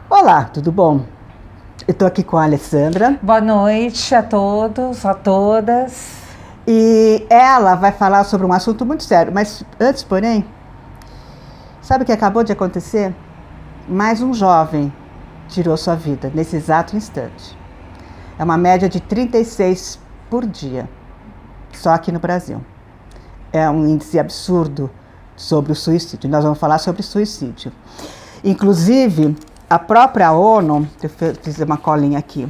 Olá, tudo bom? Eu estou aqui com a Alessandra. Boa noite a todos, a todas. E ela vai falar sobre um assunto muito sério, mas antes, porém, sabe o que acabou de acontecer? Mais um jovem tirou sua vida nesse exato instante. É uma média de 36 por dia, só aqui no Brasil. É um índice absurdo sobre o suicídio. Nós vamos falar sobre suicídio. Inclusive, a própria ONU, eu fiz uma colinha aqui,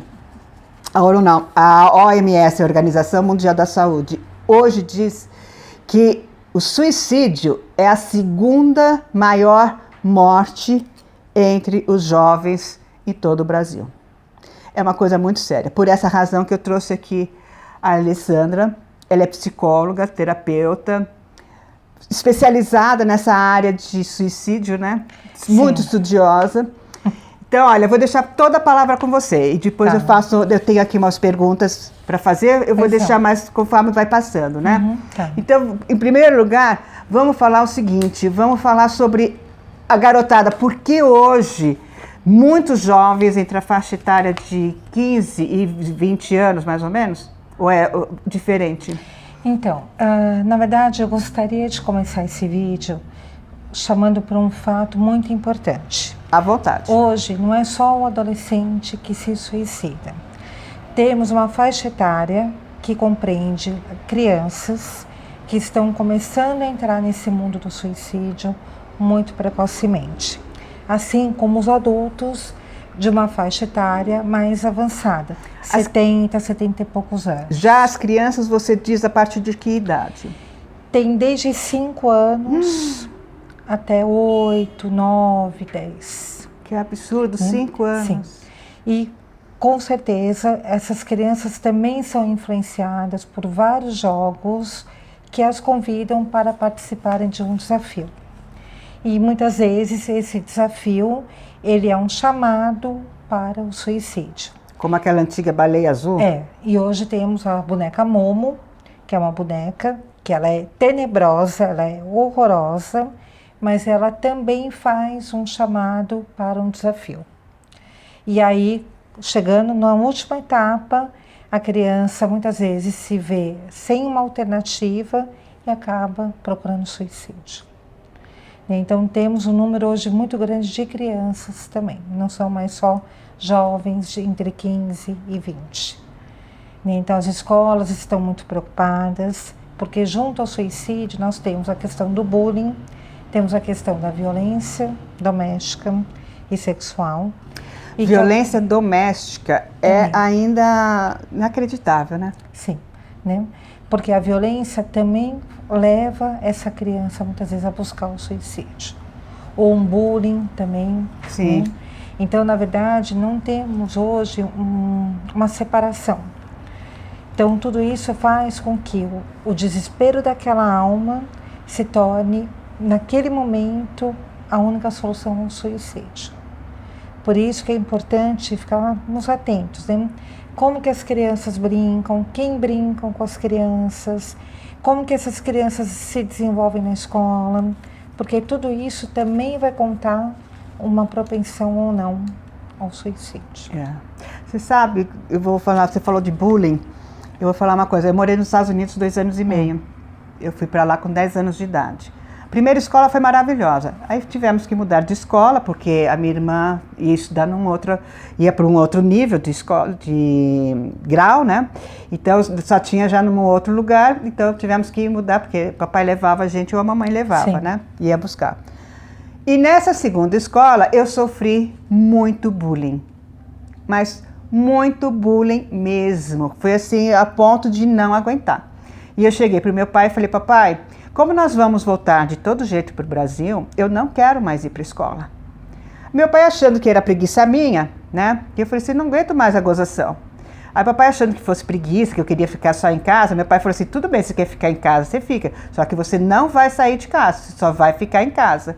a ONU não, a OMS, a Organização Mundial da Saúde, hoje diz que o suicídio é a segunda maior morte entre os jovens em todo o Brasil. É uma coisa muito séria. Por essa razão que eu trouxe aqui a Alessandra. Ela é psicóloga, terapeuta, especializada nessa área de suicídio, né? Sim. Muito estudiosa. Então, olha, eu vou deixar toda a palavra com você e depois eu tenho aqui umas perguntas para fazer, eu vou deixar mais conforme vai passando, né? Então, em primeiro lugar, vamos falar o seguinte, vamos falar sobre a garotada, porque hoje muitos jovens entre a faixa etária de 15 e 20 anos, mais ou menos, ou é diferente? Então, na verdade, eu gostaria de começar esse vídeo chamando para um fato muito importante. À vontade. Hoje, não é só o adolescente que se suicida. Temos uma faixa etária que compreende crianças que estão começando a entrar nesse mundo do suicídio muito precocemente. Assim como os adultos de uma faixa etária mais avançada, 70 e poucos anos. Já as crianças, você diz a partir de que idade? Tem desde 5 anos até 8, 9, 10. Que absurdo, 5 anos. Sim. E com certeza essas crianças também são influenciadas por vários jogos que as convidam para participarem de um desafio. E muitas vezes esse desafio, ele é um chamado para o suicídio. Como aquela antiga baleia azul? É, e hoje temos a boneca Momo, que é uma boneca que ela é tenebrosa, ela é horrorosa, mas ela também faz um chamado para um desafio. E aí, chegando na última etapa, a criança muitas vezes se vê sem uma alternativa e acaba procurando suicídio. Então, temos um número hoje muito grande de crianças também, não são mais só jovens entre 15 e 20. Então, as escolas estão muito preocupadas, porque junto ao suicídio nós temos a questão do bullying, temos a questão da violência doméstica e sexual. E violência doméstica é ainda inacreditável, né? Sim, né? Porque a violência também leva essa criança muitas vezes a buscar o suicídio. Ou um bullying também. Sim. Né? Então, na verdade, não temos hoje uma separação. Então, tudo isso faz com que o desespero daquela alma se torne, naquele momento, a única solução ao suicídio. Por isso que é importante ficarmos atentos, né? Como que as crianças brincam, quem brincam com as crianças, como que essas crianças se desenvolvem na escola, porque tudo isso também vai contar uma propensão ou não ao suicídio. Você sabe, você falou de bullying, eu vou falar uma coisa, eu morei nos Estados Unidos 2 anos e meio, eu fui para lá com 10 anos de idade. A primeira escola foi maravilhosa, aí tivemos que mudar de escola, porque a minha irmã ia estudar ia para um outro nível de escola, de grau, né? Então só tinha já num outro lugar, então tivemos que mudar, porque o papai levava a gente ou a mamãe levava, Sim. né? Ia buscar. E nessa segunda escola eu sofri muito bullying, mas muito bullying mesmo, foi assim a ponto de não aguentar. E eu cheguei para o meu pai e falei, papai, como nós vamos voltar de todo jeito para o Brasil, eu não quero mais ir para a escola. Meu pai achando que era preguiça minha, né? E eu falei assim, não aguento mais a gozação. Aí papai achando que fosse preguiça, que eu queria ficar só em casa, meu pai falou assim, tudo bem, você quer ficar em casa, você fica. Só que você não vai sair de casa, você só vai ficar em casa.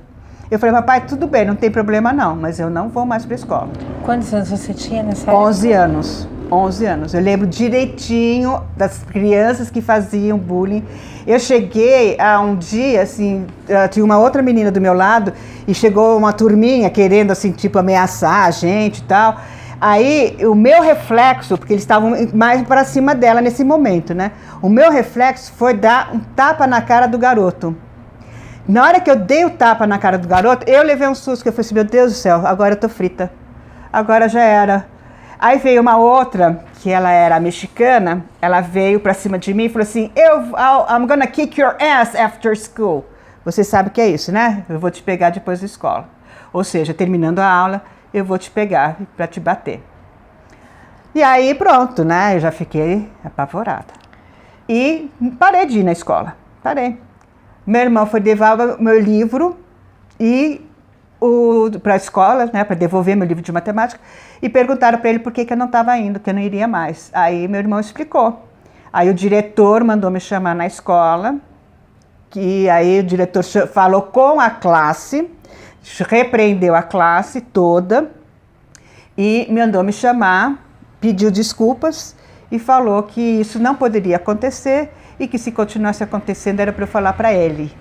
Eu falei, papai, tudo bem, não tem problema não, mas eu não vou mais para a escola. Quantos anos você tinha nessa época? 11 anos. 11 anos. Eu lembro direitinho das crianças que faziam bullying. Eu cheguei a um dia, assim, tinha uma outra menina do meu lado e chegou uma turminha querendo, assim, tipo, ameaçar a gente e tal. Aí, o meu reflexo, porque eles estavam mais para cima dela nesse momento, né? O meu reflexo foi dar um tapa na cara do garoto. Na hora que eu dei o tapa na cara do garoto, eu levei um susto, que eu falei assim, meu Deus do céu, agora eu tô frita. Agora já era. Aí veio uma outra, que ela era mexicana, ela veio pra cima de mim e falou assim, I'm gonna kick your ass after school. Você sabe o que é isso, né? Eu vou te pegar depois da escola. Ou seja, terminando a aula, eu vou te pegar pra te bater. E aí pronto, né? Eu já fiquei apavorada. E parei de ir na escola. Parei. Meu irmão foi levar o meu livro para a escola, né, para devolver meu livro de matemática, e perguntaram para ele por que eu não estava indo, que eu não iria mais. Aí meu irmão explicou. Aí o diretor mandou me chamar na escola, que aí o diretor falou com a classe, repreendeu a classe toda e mandou me chamar, pediu desculpas e falou que isso não poderia acontecer e que se continuasse acontecendo era para eu falar para ele.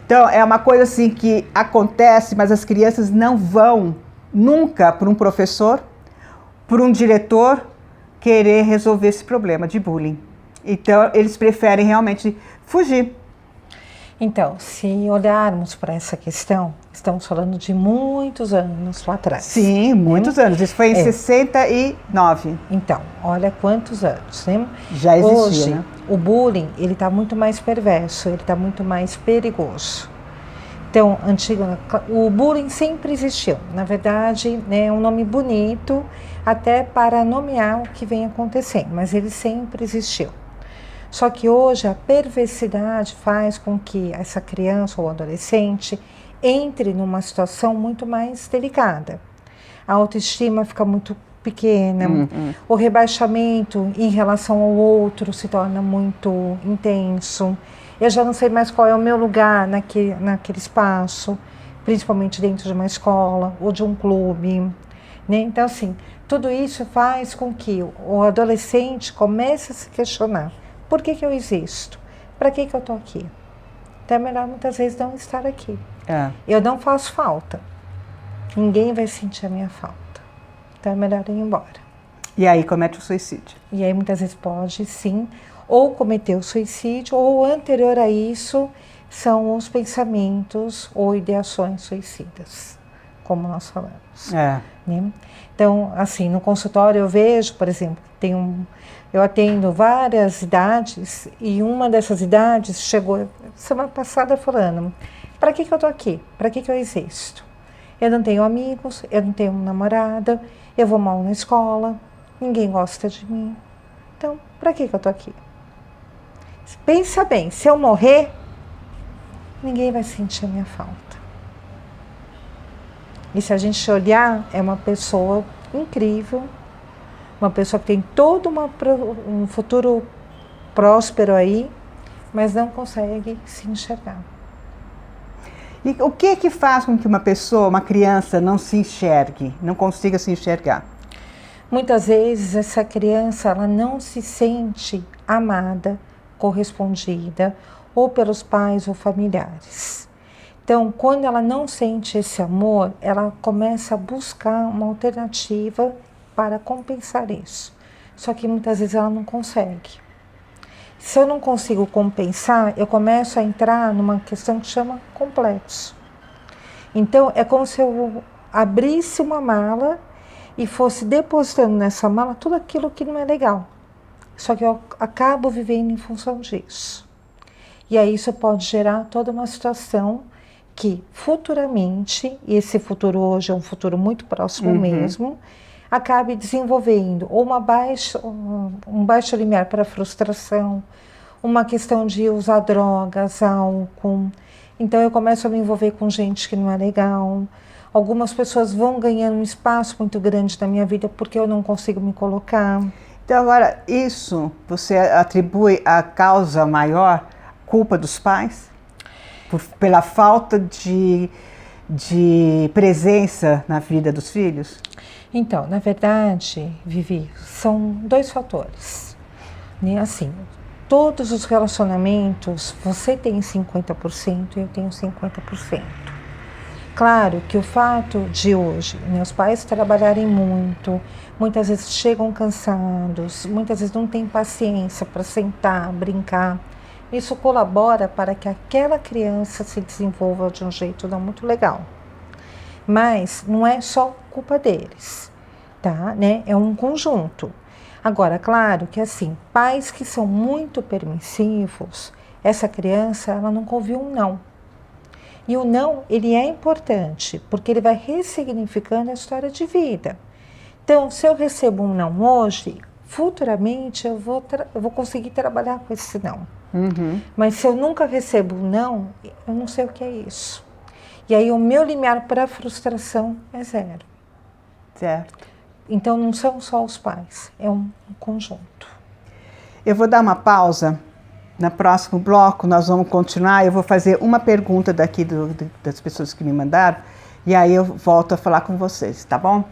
Então, é uma coisa assim que acontece, mas as crianças não vão nunca para um professor, para um diretor, querer resolver esse problema de bullying. Então, eles preferem realmente fugir. Então, se olharmos para essa questão, estamos falando de muitos anos lá atrás. Sim, muitos anos. Isso foi em 69. Então, olha quantos anos, né? Já existia, hoje, né? O bullying, ele está muito mais perverso, ele está muito mais perigoso. Então, o bullying sempre existiu. Na verdade, é um nome bonito até para nomear o que vem acontecendo, mas ele sempre existiu. Só que hoje a perversidade faz com que essa criança ou adolescente entre numa situação muito mais delicada. A autoestima fica muito pequena, o rebaixamento em relação ao outro se torna muito intenso. Eu já não sei mais qual é o meu lugar naquele espaço, principalmente dentro de uma escola ou de um clube, né? Então, assim, tudo isso faz com que o adolescente comece a se questionar. Por que eu existo? Para que eu estou aqui? Então é melhor muitas vezes não estar aqui. Eu não faço falta. Ninguém vai sentir a minha falta. Então é melhor ir embora. E aí comete o suicídio. E aí muitas vezes pode, sim, ou cometer o suicídio, ou anterior a isso são os pensamentos ou ideações suicidas, como nós falamos. Né? Então, assim, no consultório eu vejo, por exemplo, eu atendo várias idades e uma dessas idades chegou semana passada falando, para que eu estou aqui? Para que eu existo? Eu não tenho amigos, eu não tenho namorada, eu vou mal na escola, ninguém gosta de mim. Então, para que eu estou aqui? Pensa bem, se eu morrer, ninguém vai sentir a minha falta. E se a gente olhar, é uma pessoa incrível, uma pessoa que tem todo um futuro próspero aí, mas não consegue se enxergar. E o que faz com que uma pessoa, uma criança, não se enxergue, não consiga se enxergar? Muitas vezes essa criança ela não se sente amada, correspondida, ou pelos pais ou familiares. Então, quando ela não sente esse amor, ela começa a buscar uma alternativa para compensar isso. Só que muitas vezes ela não consegue. Se eu não consigo compensar, eu começo a entrar numa questão que chama complexo. Então, é como se eu abrisse uma mala e fosse depositando nessa mala tudo aquilo que não é legal. Só que eu acabo vivendo em função disso. E aí isso pode gerar toda uma situação que futuramente, e esse futuro hoje é um futuro muito próximo mesmo, acabe desenvolvendo ou um baixo limiar para frustração, uma questão de usar drogas, álcool. Então eu começo a me envolver com gente que não é legal. Algumas pessoas vão ganhando um espaço muito grande na minha vida porque eu não consigo me colocar. Então agora, isso você atribui a causa maior, culpa dos pais? Pela falta de de presença na vida dos filhos? Então, na verdade, Vivi, são 2 fatores. Né? Assim, todos os relacionamentos, você tem 50% e eu tenho 50%. Claro que o fato de hoje meus pais trabalharem muito, muitas vezes chegam cansados, muitas vezes não têm paciência para sentar, brincar. Isso colabora para que aquela criança se desenvolva de um jeito não muito legal. Mas não é só culpa deles, tá? Né? É um conjunto. Agora, claro que assim, pais que são muito permissivos, essa criança ela nunca ouviu um não. E o não, ele é importante, porque ele vai ressignificando a história de vida. Então, se eu recebo um não hoje, futuramente eu vou conseguir trabalhar com esse não. Mas se eu nunca recebo um não, eu não sei o que é isso. E aí o meu limiar para a frustração é 0. Certo. Então não são só os pais, é um conjunto. Eu vou dar uma pausa. No próximo bloco nós vamos continuar. Eu vou fazer uma pergunta daqui das pessoas que me mandaram e aí eu volto a falar com vocês, tá bom?